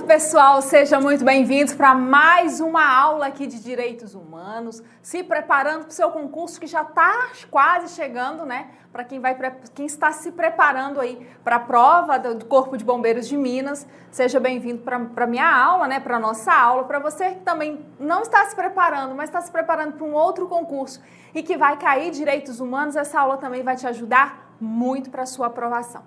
Pessoal, sejam muito bem-vindos para mais uma aula aqui de Direitos Humanos, se preparando para o seu concurso que já está quase chegando, né? Para quem está se preparando aí para a prova do Corpo de Bombeiros de Minas, seja bem-vindo para a minha aula, né? Para a nossa aula. Para você que também não está se preparando, mas está se preparando para um outro concurso e que vai cair Direitos Humanos, essa aula também vai te ajudar muito para a sua aprovação.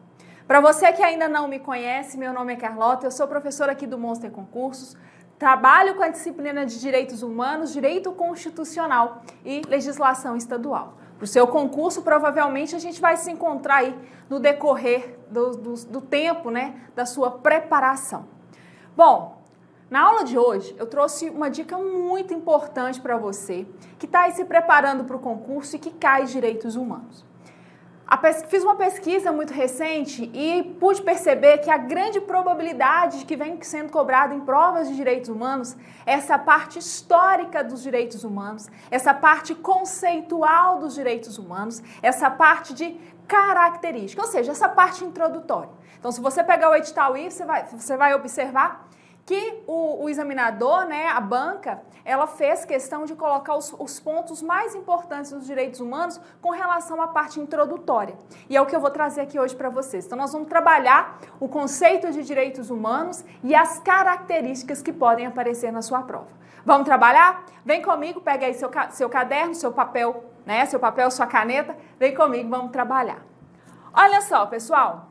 Para você que ainda não me conhece, meu nome é Carlota, eu sou professora aqui do Monster Concursos, trabalho com a disciplina de Direitos Humanos, Direito Constitucional e Legislação Estadual. Para o seu concurso, provavelmente a gente vai se encontrar aí no decorrer do tempo, né, da sua preparação. Bom, na aula de hoje eu trouxe uma dica muito importante para você que está aí se preparando para o concurso e que cai Direitos Humanos. Fiz uma pesquisa muito recente e pude perceber que a grande probabilidade que vem sendo cobrada em provas de direitos humanos é essa parte histórica dos direitos humanos, essa parte conceitual dos direitos humanos, essa parte de característica, ou seja, essa parte introdutória. Então, se você pegar o edital aí, você vai observar que o examinador, né, a banca, ela fez questão de colocar os pontos mais importantes dos direitos humanos com relação à parte introdutória. E é o que eu vou trazer aqui hoje para vocês. Então, nós vamos trabalhar o conceito de direitos humanos e as características que podem aparecer na sua prova. Vamos trabalhar? Vem comigo, pega aí seu caderno, seu papel, né, sua caneta, vem comigo, vamos trabalhar. Olha só, pessoal.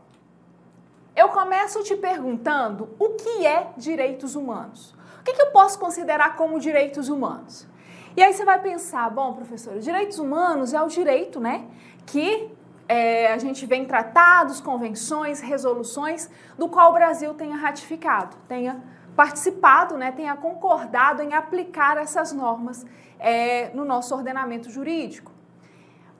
Eu começo te perguntando o que é direitos humanos. O que eu posso considerar como direitos humanos? E aí você vai pensar, bom, professora, direitos humanos é o direito, né, que a gente vê em tratados, convenções, resoluções, do qual o Brasil tenha ratificado, tenha participado, né, tenha concordado em aplicar essas normas no nosso ordenamento jurídico.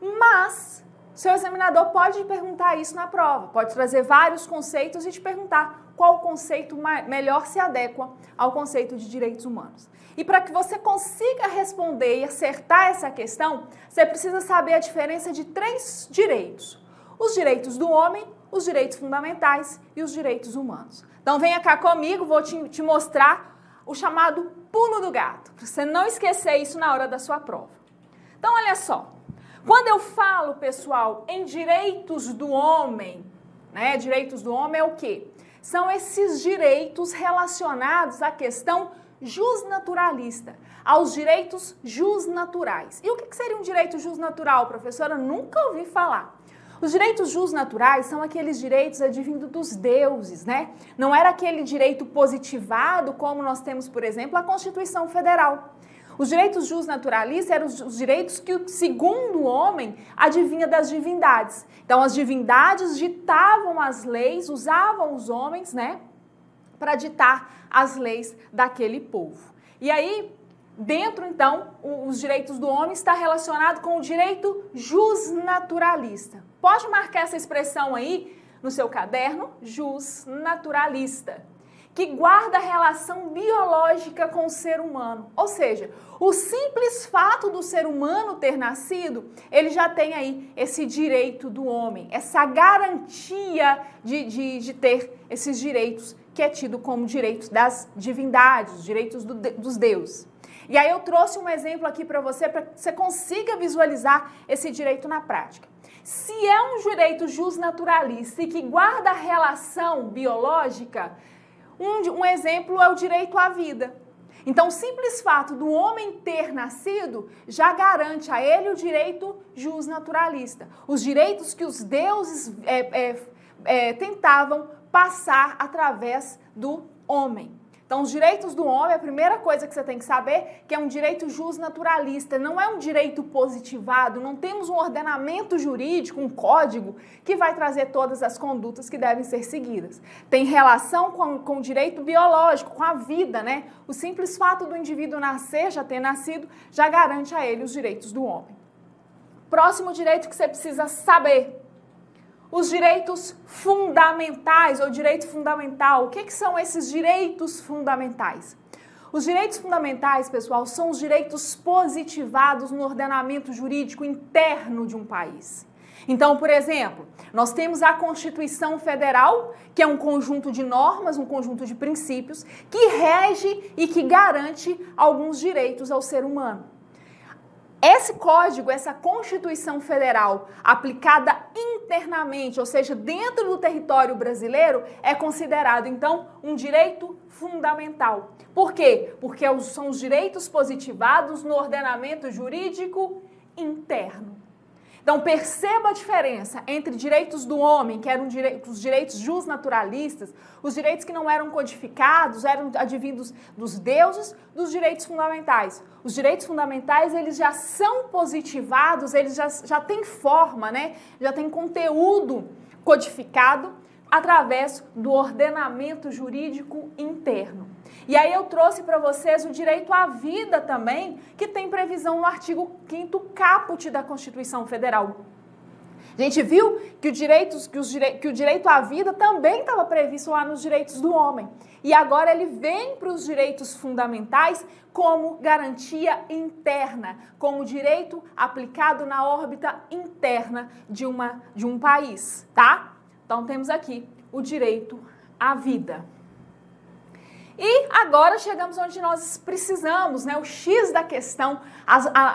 Mas seu examinador pode te perguntar isso na prova, pode trazer vários conceitos e te perguntar qual conceito melhor se adequa ao conceito de direitos humanos. E para que você consiga responder e acertar essa questão, você precisa saber a diferença de 3 direitos. Os direitos do homem, os direitos fundamentais e os direitos humanos. Então venha cá comigo, vou te mostrar o chamado pulo do gato, para você não esquecer isso na hora da sua prova. Então olha só. Quando eu falo, pessoal, em direitos do homem, né? Direitos do homem é o quê? São esses direitos relacionados à questão jusnaturalista, aos direitos jusnaturais. E o que seria um direito jusnatural, professora? Nunca ouvi falar. Os direitos jusnaturais são aqueles direitos advindos dos deuses, né? Não era aquele direito positivado como nós temos, por exemplo, a Constituição Federal. Os direitos jusnaturalistas eram os direitos que, segundo o homem, adivinha das divindades. Então, as divindades ditavam as leis, usavam os homens, né, para ditar as leis daquele povo. E aí, dentro, então, os direitos do homem está relacionado com o direito jusnaturalista. Pode marcar essa expressão aí no seu caderno, jusnaturalista, que guarda a relação biológica com o ser humano. Ou seja, o simples fato do ser humano ter nascido, ele já tem aí esse direito do homem, essa garantia de ter esses direitos que é tido como direitos das divindades, direitos dos deuses. E aí eu trouxe um exemplo aqui para que você consiga visualizar esse direito na prática. Se é um direito jusnaturalista e que guarda a relação biológica, um exemplo é o direito à vida. Então, o simples fato do homem ter nascido já garante a ele o direito jusnaturalista. Os direitos que os deuses tentavam passar através do homem. Então, os direitos do homem, a primeira coisa que você tem que saber que é um direito jusnaturalista, não é um direito positivado, não temos um ordenamento jurídico, um código que vai trazer todas as condutas que devem ser seguidas. Tem relação com o direito biológico, com a vida, né? O simples fato do indivíduo nascer, já ter nascido, já garante a ele os direitos do homem. Próximo direito que você precisa saber. Os direitos fundamentais ou direito fundamental. O que são esses direitos fundamentais? Os direitos fundamentais, pessoal, são os direitos positivados no ordenamento jurídico interno de um país. Então, por exemplo, nós temos a Constituição Federal, que é um conjunto de normas, um conjunto de princípios, que rege e que garante alguns direitos ao ser humano. Esse código, essa Constituição Federal aplicada internamente, ou seja, dentro do território brasileiro, é considerado, então, um direito fundamental. Por quê? Porque são os direitos positivados no ordenamento jurídico interno. Então, perceba a diferença entre direitos do homem, que eram os direitos justnaturalistas, os direitos que não eram codificados, eram advindos dos deuses, dos direitos fundamentais. Os direitos fundamentais, eles já são positivados, eles já têm forma, né? Já têm conteúdo codificado através do ordenamento jurídico interno. E aí eu trouxe para vocês o direito à vida também, que tem previsão no artigo 5º caput da Constituição Federal. A gente viu que o direito à vida também estava previsto lá nos direitos do homem. E agora ele vem para os direitos fundamentais como garantia interna, como direito aplicado na órbita interna de um país, tá? Então temos aqui o direito à vida. E agora chegamos onde nós precisamos, né? O X da questão,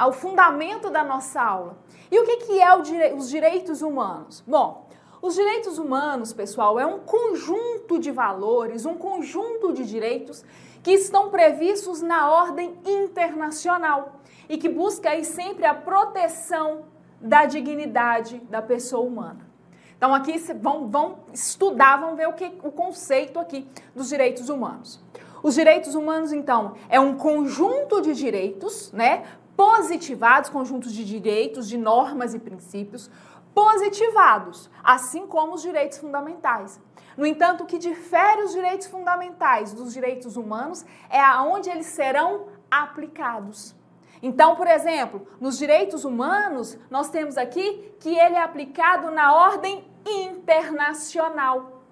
o fundamento da nossa aula. E o que é os direitos humanos? Bom, os direitos humanos, pessoal, é um conjunto de valores, um conjunto de direitos que estão previstos na ordem internacional e que busca aí sempre a proteção da dignidade da pessoa humana. Então aqui vão estudar, vão ver o conceito aqui dos direitos humanos. Os direitos humanos, então, é um conjunto de direitos, né, positivados, conjuntos de direitos, de normas e princípios positivados, assim como os direitos fundamentais. No entanto, o que difere os direitos fundamentais dos direitos humanos é aonde eles serão aplicados. Então, por exemplo, nos direitos humanos, nós temos aqui que ele é aplicado na ordem internacional,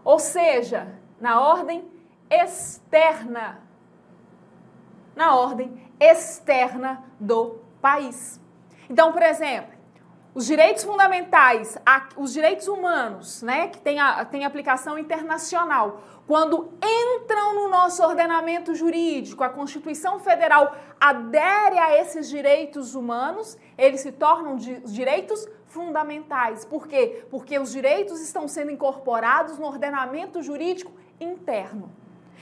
ou seja, na ordem externa, do país. Então, por exemplo, os direitos fundamentais, os direitos humanos, né, que tem aplicação internacional, quando entram no nosso ordenamento jurídico, a Constituição Federal adere a esses direitos humanos, eles se tornam direitos fundamentais. Por quê? Porque os direitos estão sendo incorporados no ordenamento jurídico interno.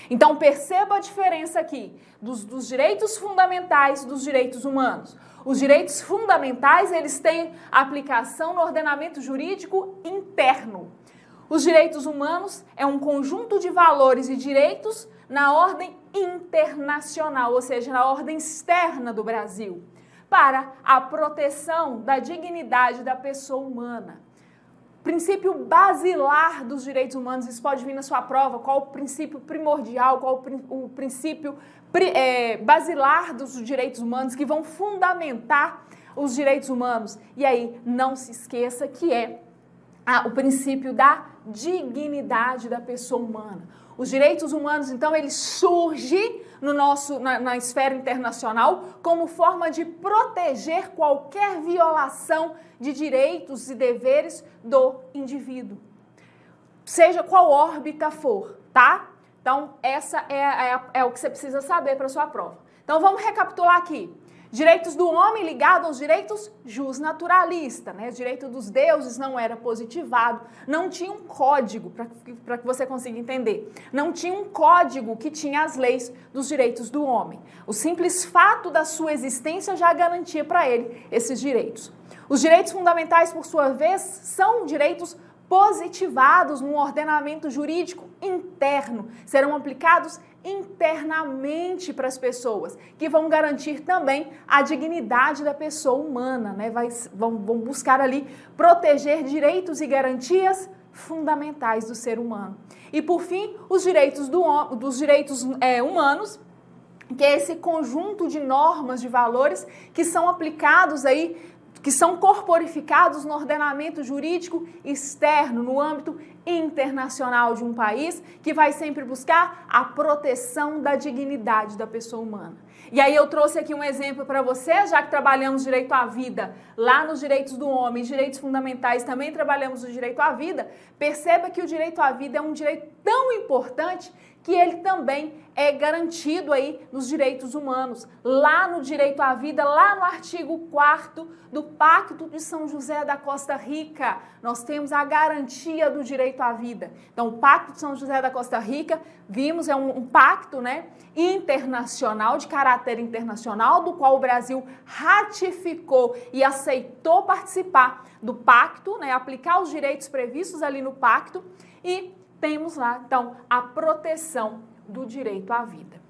Então, perceba a diferença aqui dos direitos fundamentais dos direitos humanos. Os direitos fundamentais, eles têm aplicação no ordenamento jurídico interno. Os direitos humanos é um conjunto de valores e direitos na ordem internacional, ou seja, na ordem externa do Brasil, para a proteção da dignidade da pessoa humana. Princípio basilar dos direitos humanos, isso pode vir na sua prova, qual o princípio primordial, qual o princípio basilar dos direitos humanos que vão fundamentar os direitos humanos. E aí, não se esqueça que é o princípio da dignidade da pessoa humana. Os direitos humanos, então, eles surgem na esfera internacional como forma de proteger qualquer violação de direitos e deveres do indivíduo, seja qual órbita for, tá? Então, essa é o que você precisa saber para a sua prova. Então, vamos recapitular aqui. Direitos do homem ligado aos direitos justnaturalistas, né? O direito dos deuses não era positivado, não tinha um código, para que você consiga entender. Não tinha um código que tinha as leis dos direitos do homem. O simples fato da sua existência já garantia para ele esses direitos. Os direitos fundamentais, por sua vez, são direitos positivados num ordenamento jurídico interno, serão aplicados internamente para as pessoas, que vão garantir também a dignidade da pessoa humana, né? Vão buscar ali proteger direitos e garantias fundamentais do ser humano. E por fim, os direitos dos direitos humanos, que é esse conjunto de normas, de valores que são aplicados aí, que são corporificados no ordenamento jurídico externo, no âmbito internacional de um país que vai sempre buscar a proteção da dignidade da pessoa humana. E aí eu trouxe aqui um exemplo para você, já que trabalhamos direito à vida, lá nos direitos do homem, direitos fundamentais, também trabalhamos o direito à vida. Perceba que o direito à vida é um direito tão importante que ele também é garantido aí nos direitos humanos. Lá no direito à vida, lá no artigo 4º do Pacto de São José da Costa Rica, nós temos a garantia do direito à vida. Então, o Pacto de São José da Costa Rica, vimos, é um pacto, né, internacional, de caráter internacional, do qual o Brasil ratificou e aceitou participar do pacto, né, aplicar os direitos previstos ali no pacto, e temos lá, então, a proteção do direito à vida.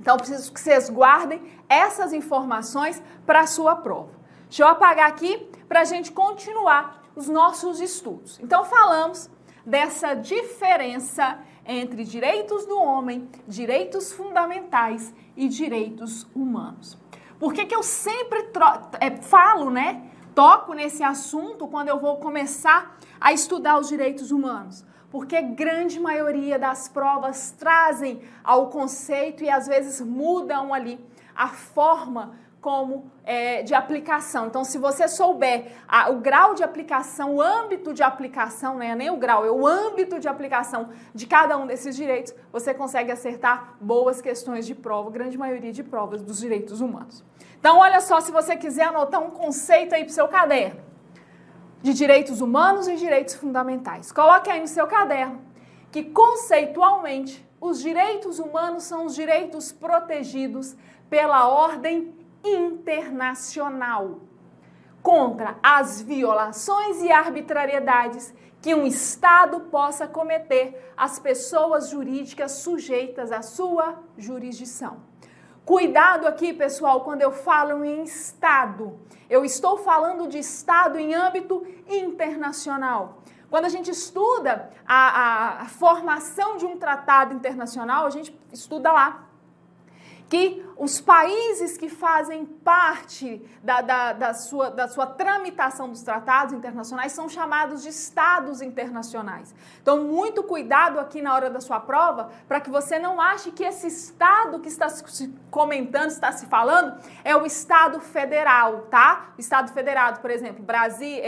Então, preciso que vocês guardem essas informações para a sua prova. Deixa eu apagar aqui para a gente continuar os nossos estudos. Então, falamos dessa diferença entre direitos do homem, direitos fundamentais e direitos humanos. Por que eu sempre falo, né? Toco nesse assunto quando eu vou começar a estudar os direitos humanos? Porque a grande maioria das provas trazem ao conceito e às vezes mudam ali a forma como de aplicação. Então, se você souber o grau de aplicação, o âmbito de aplicação, não é nem o grau, é o âmbito de aplicação de cada um desses direitos, você consegue acertar boas questões de prova, grande maioria de provas dos direitos humanos. Então, olha só, se você quiser anotar um conceito aí para o seu caderno, de direitos humanos e direitos fundamentais. Coloque aí no seu caderno que, conceitualmente, os direitos humanos são os direitos protegidos pela ordem internacional contra as violações e arbitrariedades que um Estado possa cometer às pessoas jurídicas sujeitas à sua jurisdição. Cuidado aqui, pessoal, quando eu falo em Estado, eu estou falando de Estado em âmbito internacional. Quando a gente estuda a formação de um tratado internacional, a gente estuda lá que os países que fazem parte da sua tramitação dos tratados internacionais são chamados de estados internacionais. Então, muito cuidado aqui na hora da sua prova, para que você não ache que esse estado que está se comentando, está se falando, é o Estado Federal, tá? O Estado Federado, por exemplo, Brasil,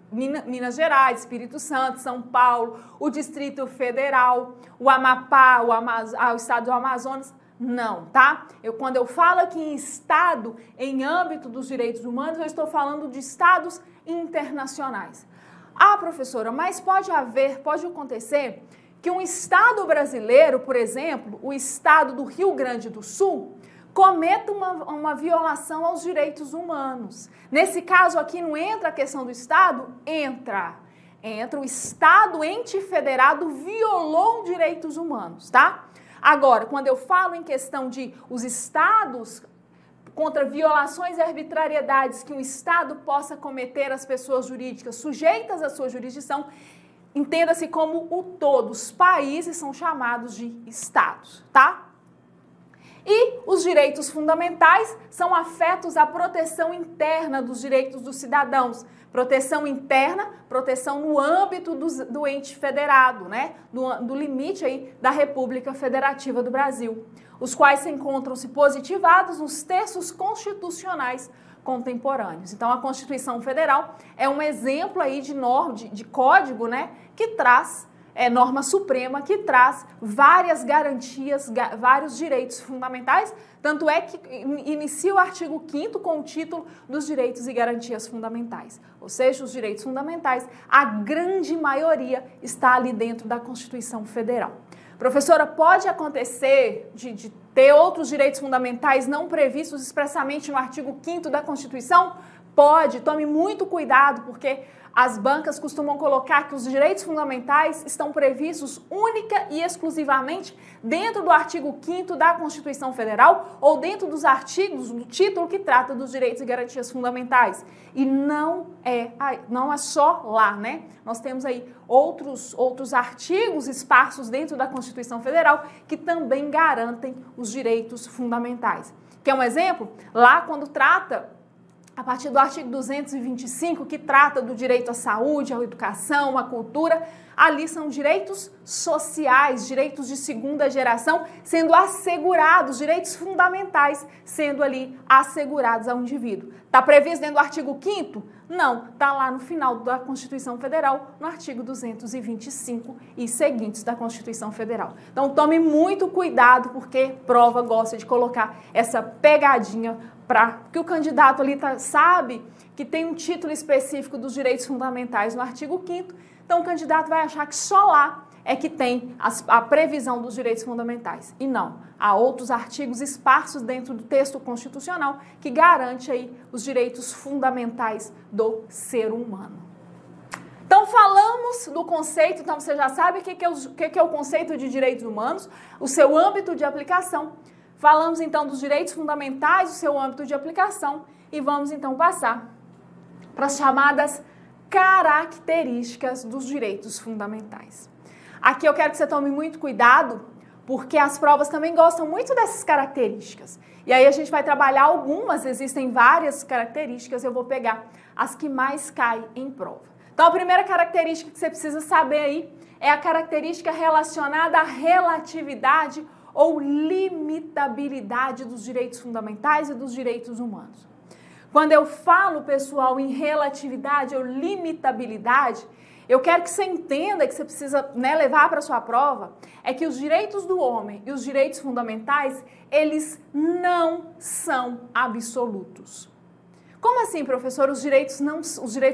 Minas Gerais, Espírito Santo, São Paulo, o Distrito Federal, o Amapá, o Estado do Amazonas. Não, tá? Quando eu falo aqui em Estado, em âmbito dos direitos humanos, eu estou falando de estados internacionais. Ah, professora, mas pode acontecer que um Estado brasileiro, por exemplo, o Estado do Rio Grande do Sul, cometa uma violação aos direitos humanos. Nesse caso aqui não entra a questão do Estado? Entra o Estado, ente federado, violou direitos humanos, tá? Agora, quando eu falo em questão de os estados contra violações e arbitrariedades que um Estado possa cometer às pessoas jurídicas sujeitas à sua jurisdição, entenda-se como o todo. Os países são chamados de Estados, tá? E os direitos fundamentais são afetos à proteção interna dos direitos dos cidadãos. Proteção interna, proteção no âmbito do ente federado, né? Do limite aí da República Federativa do Brasil, os quais encontram-se positivados nos textos constitucionais contemporâneos. Então, a Constituição Federal é um exemplo aí de norma, de código, né? Que traz norma suprema, que traz várias garantias, vários direitos fundamentais, tanto é que inicia o artigo 5º com o título dos direitos e garantias fundamentais. Ou seja, os direitos fundamentais, a grande maioria está ali dentro da Constituição Federal. Professora, pode acontecer de ter outros direitos fundamentais não previstos expressamente no artigo 5º da Constituição? Pode, tome muito cuidado, porque as bancas costumam colocar que os direitos fundamentais estão previstos única e exclusivamente dentro do artigo 5º da Constituição Federal ou dentro dos artigos do título que trata dos direitos e garantias fundamentais. E não é só lá, né? Nós temos aí outros artigos esparsos dentro da Constituição Federal que também garantem os direitos fundamentais. Quer um exemplo? Lá quando trata a partir do artigo 225, que trata do direito à saúde, à educação, à cultura, ali são direitos sociais, direitos de segunda geração sendo assegurados, direitos fundamentais sendo ali assegurados ao indivíduo. Está previsto dentro do artigo 5º? Não, está lá no final da Constituição Federal, no artigo 225 e seguintes da Constituição Federal. Então tome muito cuidado, porque prova gosta de colocar essa pegadinha para que o candidato ali sabe que tem um título específico dos direitos fundamentais no artigo 5º, então o candidato vai achar que só lá é que tem a previsão dos direitos fundamentais. E não, há outros artigos esparsos dentro do texto constitucional que garante aí os direitos fundamentais do ser humano. Então falamos do conceito, então você já sabe o que é o conceito de direitos humanos, o seu âmbito de aplicação. Falamos então dos direitos fundamentais, o seu âmbito de aplicação, e vamos então passar para as chamadas características dos direitos fundamentais. Aqui eu quero que você tome muito cuidado, porque as provas também gostam muito dessas características. E aí a gente vai trabalhar algumas, existem várias características, eu vou pegar as que mais caem em prova. Então a primeira característica que você precisa saber aí é a característica relacionada à relatividade ou limitabilidade dos direitos fundamentais e dos direitos humanos. Quando eu falo, pessoal, em relatividade ou limitabilidade, eu quero que você entenda, que você precisa levar para a sua prova, é que os direitos do homem e os direitos fundamentais, eles não são absolutos. Como assim, professor? Os direitos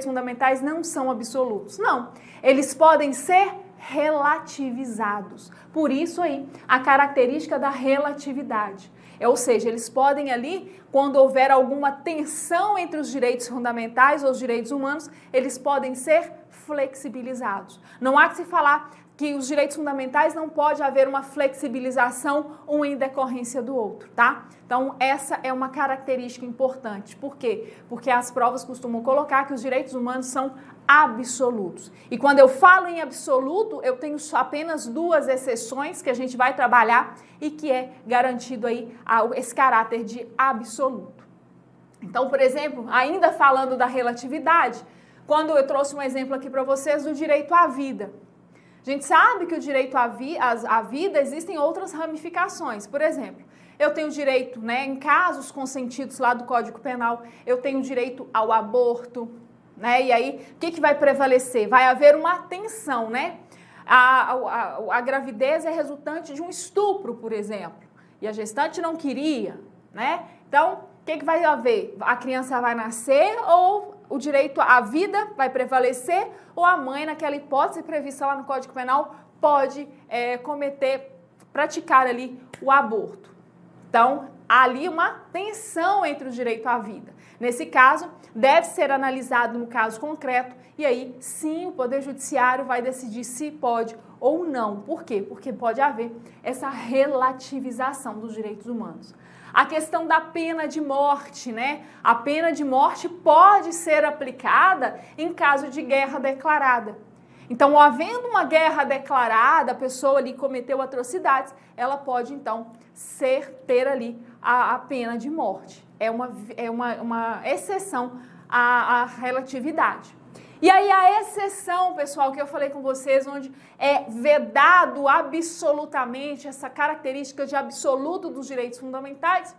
fundamentais não são absolutos? Não, eles podem ser relativizados. Por isso aí, a característica da relatividade. Ou seja, eles podem ali, quando houver alguma tensão entre os direitos fundamentais ou os direitos humanos, eles podem ser flexibilizados. Não há que se falar que os direitos fundamentais não pode haver uma flexibilização um em decorrência do outro, tá? Então, essa é uma característica importante. Por quê? Porque as provas costumam colocar que os direitos humanos são absolutos. E quando eu falo em absoluto, eu tenho apenas duas exceções que a gente vai trabalhar e que é garantido aí esse caráter de absoluto. Então, por exemplo, ainda falando da relatividade, quando eu trouxe um exemplo aqui para vocês do direito à vida. A gente sabe que o direito à vida existem outras ramificações. Por exemplo, eu tenho direito, em casos consentidos lá do Código Penal, eu tenho direito ao aborto, e aí, o que vai prevalecer? Vai haver uma tensão, A gravidez é resultante de um estupro, por exemplo, e a gestante não queria, Então, o que vai haver? A criança vai nascer ou o direito à vida vai prevalecer ou a mãe, naquela hipótese prevista lá no Código Penal, pode praticar ali o aborto. Então, há ali uma tensão entre o direito à vida. Nesse caso, deve ser analisado no caso concreto e aí, sim, o Poder Judiciário vai decidir se pode ou não. Por quê? Porque pode haver essa relativização dos direitos humanos. A questão da pena de morte, A pena de morte pode ser aplicada em caso de guerra declarada. Então, havendo uma guerra declarada, a pessoa ali cometeu atrocidades, ela pode, então, ter ali a pena de morte. É uma exceção à relatividade. E aí a exceção, pessoal, que eu falei com vocês, onde é vedado absolutamente essa característica de absoluto dos direitos fundamentais,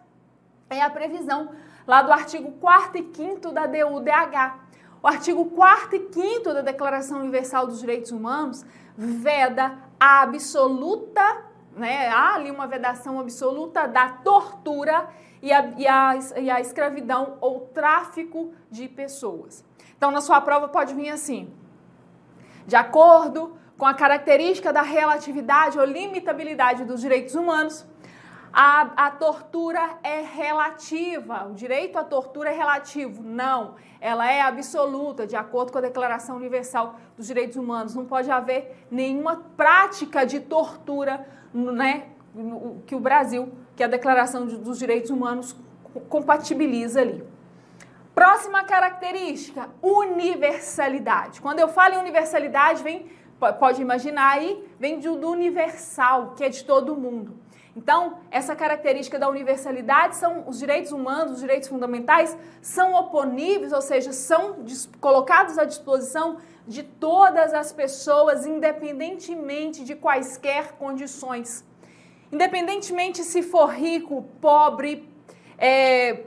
é a previsão lá do artigo 4º e 5º da DUDH. O artigo 4º e 5º da Declaração Universal dos Direitos Humanos veda a absoluta, há ali uma vedação absoluta da tortura e a escravidão ou tráfico de pessoas. Então, na sua prova pode vir assim: de acordo com a característica da relatividade ou limitabilidade dos direitos humanos, a tortura é relativa, o direito à tortura é relativo. Não, ela é absoluta, de acordo com a Declaração Universal dos Direitos Humanos. Não pode haver nenhuma prática de tortura, que o Brasil, que a Declaração dos Direitos Humanos compatibiliza ali. Próxima característica, universalidade. Quando eu falo em universalidade, pode imaginar aí, vem do universal, que é de todo mundo. Então, essa característica da universalidade são os direitos humanos, os direitos fundamentais, são oponíveis, ou seja, são colocados à disposição de todas as pessoas, independentemente de quaisquer condições. Independentemente se for rico, pobre,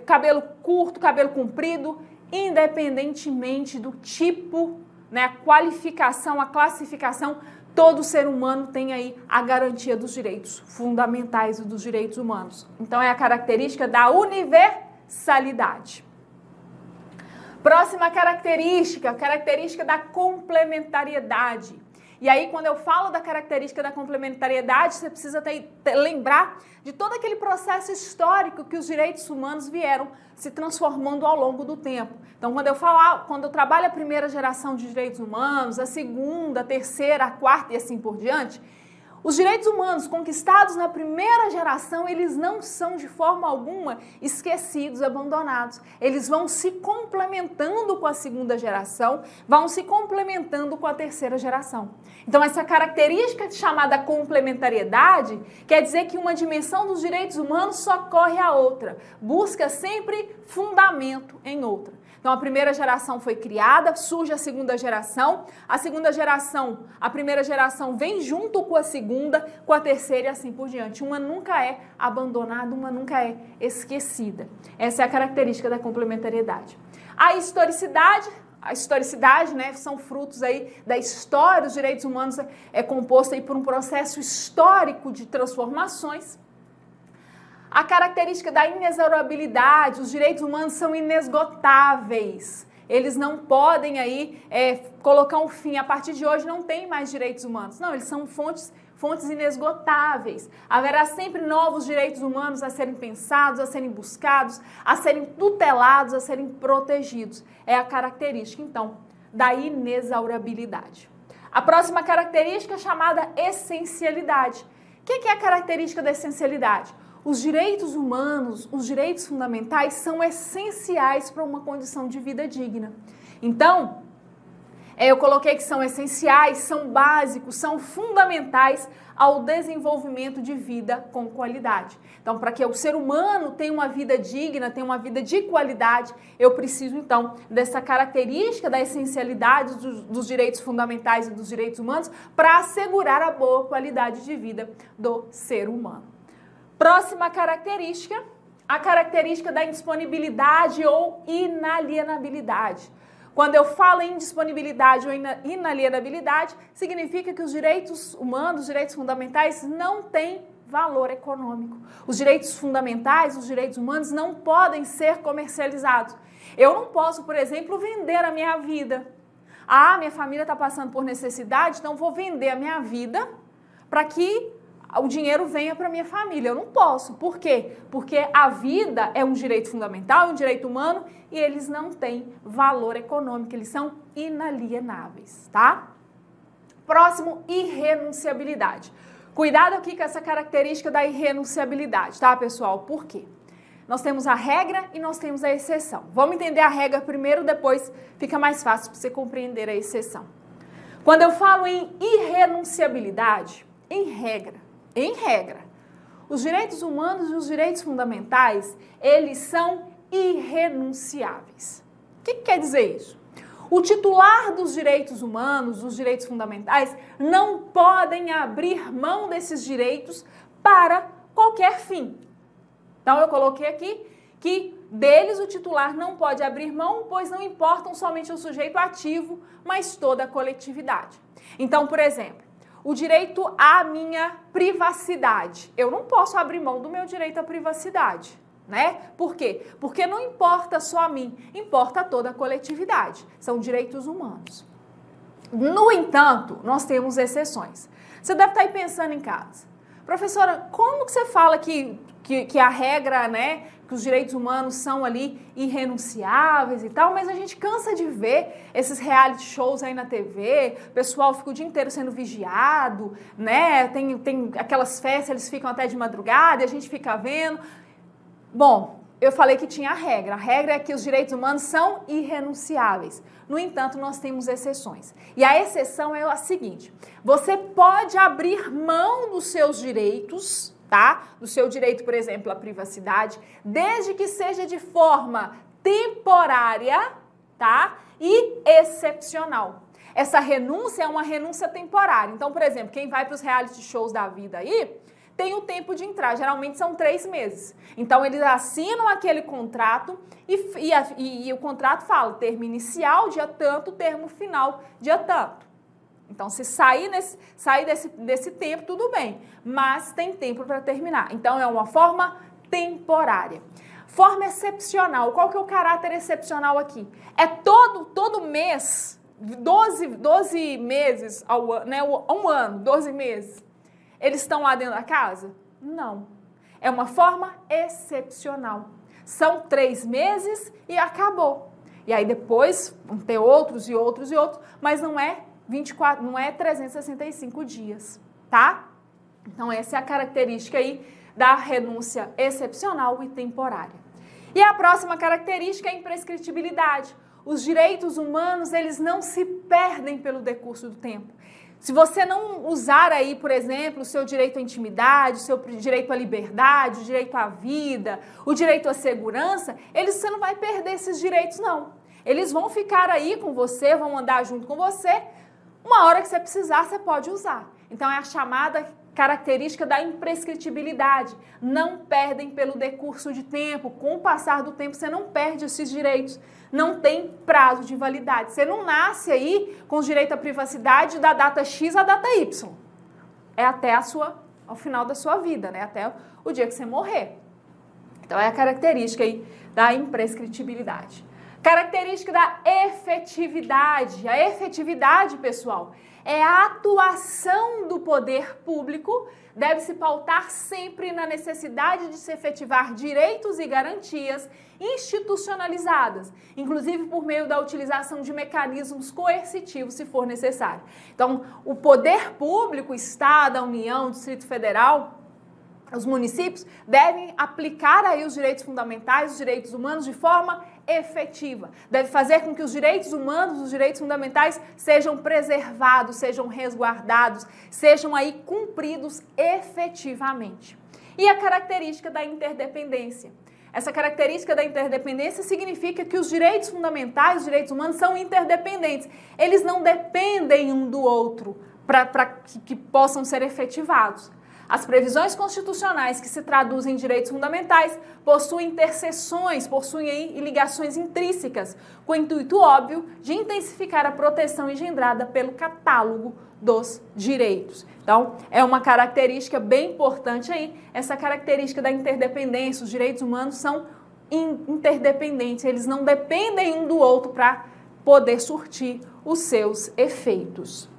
cabelo curto, cabelo comprido, independentemente do tipo, né, a qualificação, a classificação, todo ser humano tem aí a garantia dos direitos fundamentais e dos direitos humanos. Então, é a característica da universalidade. Próxima característica, característica da complementariedade. E aí, quando eu falo da característica da complementariedade, você precisa lembrar de todo aquele processo histórico que os direitos humanos vieram se transformando ao longo do tempo. Então, quando eu trabalho a primeira geração de direitos humanos, a segunda, a terceira, a quarta e assim por diante, os direitos humanos conquistados na primeira geração, eles não são de forma alguma esquecidos, abandonados. Eles vão se complementando com a segunda geração, vão se complementando com a terceira geração. Então, essa característica chamada complementariedade quer dizer que uma dimensão dos direitos humanos socorre a outra, busca sempre fundamento em outra. Então, a primeira geração foi criada, surge a segunda geração, a primeira geração vem junto com a segunda, com a terceira e assim por diante. Uma nunca é abandonada, uma nunca é esquecida. Essa é a característica da complementariedade. A historicidade, né, são frutos aí da história, os direitos humanos é composto aí por um processo histórico de transformações. A característica da inexorabilidade, os direitos humanos são inesgotáveis. Eles não podem aí colocar um fim, a partir de hoje não tem mais direitos humanos. Não, eles são fontes inesgotáveis. Haverá sempre novos direitos humanos a serem pensados, a serem buscados, a serem tutelados, a serem protegidos. É a característica, então, da inexaurabilidade. A próxima característica é chamada essencialidade. O que é a característica da essencialidade? Os direitos humanos, os direitos fundamentais são essenciais para uma condição de vida digna. Então, eu coloquei que são essenciais, são básicos, são fundamentais ao desenvolvimento de vida com qualidade. Então, para que o ser humano tenha uma vida digna, tenha uma vida de qualidade, eu preciso, então, dessa característica da essencialidade dos direitos fundamentais e dos direitos humanos para assegurar a boa qualidade de vida do ser humano. Próxima característica, a característica da indisponibilidade ou inalienabilidade. Quando eu falo em indisponibilidade ou inalienabilidade, significa que os direitos humanos, os direitos fundamentais não têm valor econômico. Os direitos fundamentais, os direitos humanos não podem ser comercializados. Eu não posso, por exemplo, vender a minha vida. Ah, minha família está passando por necessidade, então vou vender a minha vida para que o dinheiro venha para minha família. Eu não posso. Por quê? Porque a vida é um direito fundamental, um direito humano e eles não têm valor econômico, eles são inalienáveis, tá? Próximo, irrenunciabilidade. Cuidado aqui com essa característica da irrenunciabilidade, tá, pessoal? Por quê? Nós temos a regra e nós temos a exceção. Vamos entender a regra primeiro, depois fica mais fácil para você compreender a exceção. Quando eu falo em irrenunciabilidade, em regra, os direitos humanos e os direitos fundamentais, eles são irrenunciáveis. O que quer dizer isso? O titular dos direitos humanos, dos direitos fundamentais, não podem abrir mão desses direitos para qualquer fim. Então, eu coloquei aqui que deles o titular não pode abrir mão, pois não importam somente o sujeito ativo, mas toda a coletividade. Então, por exemplo, o direito à minha privacidade. Eu não posso abrir mão do meu direito à privacidade, né? Por quê? Porque não importa só a mim, importa a toda a coletividade. São direitos humanos. No entanto, nós temos exceções. Você deve estar aí pensando em casa. Professora, como que você fala que a regra, né, que os direitos humanos são ali irrenunciáveis e tal, mas a gente cansa de ver esses reality shows aí na TV, o pessoal fica o dia inteiro sendo vigiado, né, tem aquelas festas, eles ficam até de madrugada e a gente fica vendo. Bom, eu falei que tinha a regra é que os direitos humanos são irrenunciáveis. No entanto, nós temos exceções. E a exceção é a seguinte: você pode abrir mão dos seus direitos, tá? Do seu direito, por exemplo, à privacidade, desde que seja de forma temporária, tá? E excepcional. Essa renúncia é uma renúncia temporária. Então, por exemplo, quem vai para os reality shows da vida aí, tem o tempo de entrar, geralmente são 3 meses. Então, eles assinam aquele contrato e o contrato fala termo inicial, dia tanto, termo final, dia tanto. Então, se sair desse tempo, tudo bem, mas tem tempo para terminar. Então, é uma forma temporária. Forma excepcional. Qual que é o caráter excepcional aqui? É todo mês, 12 meses ao ano, né? Um ano, 12 meses. Eles estão lá dentro da casa? Não. É uma forma excepcional. São 3 meses e acabou. E aí depois vão ter outros e outros e outros, mas não é 24, não é 365 dias, tá? Então essa é a característica aí da renúncia excepcional e temporária. E a próxima característica é a imprescritibilidade. Os direitos humanos, eles não se perdem pelo decurso do tempo. Se você não usar aí, por exemplo, o seu direito à intimidade, o seu direito à liberdade, o direito à vida, o direito à segurança, você não vai perder esses direitos, não. Eles vão ficar aí com você, vão andar junto com você. Uma hora que você precisar, você pode usar. Então, é a chamada característica da imprescritibilidade. Não perdem pelo decurso de tempo. Com o passar do tempo, você não perde esses direitos. Não tem prazo de validade. Você não nasce aí com o direito à privacidade da data X à data Y. É até ao final da sua vida, né? Até o dia que você morrer. Então, é a característica aí da imprescritibilidade. Característica da efetividade. A efetividade, pessoal, é a atuação do poder público, deve se pautar sempre na necessidade de se efetivar direitos e garantias institucionalizadas, inclusive por meio da utilização de mecanismos coercitivos, se for necessário. Então, o poder público, Estado, a União, o Distrito Federal, os municípios devem aplicar aí os direitos fundamentais, os direitos humanos de forma efetiva. Deve fazer com que os direitos humanos, os direitos fundamentais sejam preservados, sejam resguardados, sejam aí cumpridos efetivamente. E a característica da interdependência. Essa característica da interdependência significa que os direitos fundamentais, os direitos humanos são interdependentes. Eles não dependem um do outro para que possam ser efetivados. As previsões constitucionais que se traduzem em direitos fundamentais possuem interseções, possuem aí ligações intrínsecas, com o intuito óbvio de intensificar a proteção engendrada pelo catálogo dos direitos. Então, é uma característica bem importante aí, essa característica da interdependência. Os direitos humanos são interdependentes, eles não dependem um do outro para poder surtir os seus efeitos.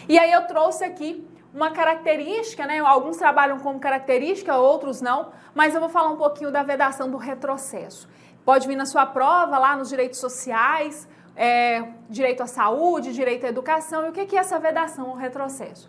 E aí eu trouxe aqui uma característica, né? Alguns trabalham como característica, outros não, mas eu vou falar um pouquinho da vedação do retrocesso. Pode vir na sua prova, lá nos direitos sociais, direito à saúde, direito à educação. E o que é essa vedação ao retrocesso?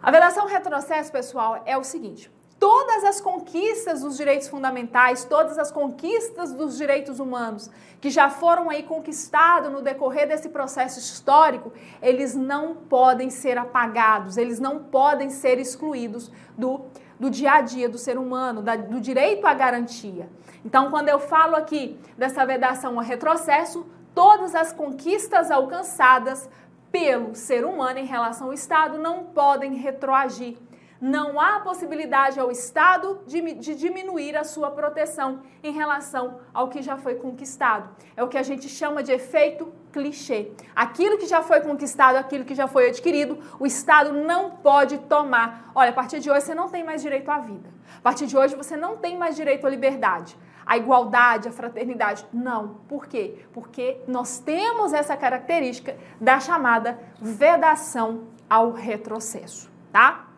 A vedação ao retrocesso, pessoal, é o seguinte: todas as conquistas dos direitos fundamentais, todas as conquistas dos direitos humanos que já foram aí conquistados no decorrer desse processo histórico, eles não podem ser apagados, eles não podem ser excluídos do dia a dia do ser humano, do direito à garantia. Então, quando eu falo aqui dessa vedação ao retrocesso, todas as conquistas alcançadas pelo ser humano em relação ao Estado não podem retroagir. Não há possibilidade ao Estado de diminuir a sua proteção em relação ao que já foi conquistado. É o que a gente chama de efeito clichê. Aquilo que já foi conquistado, aquilo que já foi adquirido, o Estado não pode tomar. Olha, a partir de hoje você não tem mais direito à vida. A partir de hoje você não tem mais direito à liberdade, à igualdade, à fraternidade. Não. Por quê? Porque nós temos essa característica da chamada vedação ao retrocesso, tá?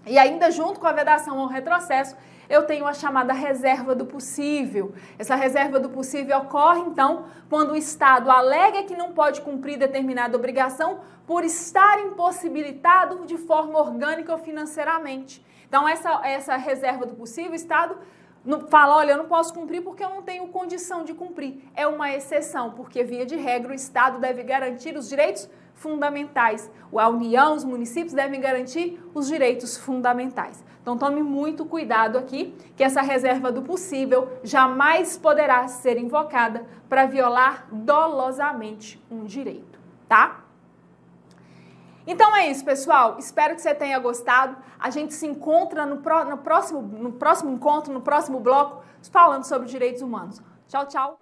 E ainda junto com a vedação ao retrocesso, eu tenho a chamada reserva do possível. Essa reserva do possível ocorre, então, quando o Estado alega que não pode cumprir determinada obrigação por estar impossibilitado de forma orgânica ou financeiramente. Então, essa reserva do possível, o Estado fala, olha, eu não posso cumprir porque eu não tenho condição de cumprir. É uma exceção, porque, via de regra, o Estado deve garantir os direitos fundamentais. A União, os municípios devem garantir os direitos fundamentais. Então, tome muito cuidado aqui, que essa reserva do possível jamais poderá ser invocada para violar dolosamente um direito, tá? Então é isso, pessoal. Espero que você tenha gostado. A gente se encontra no próximo encontro, no próximo bloco, falando sobre direitos humanos. Tchau, tchau.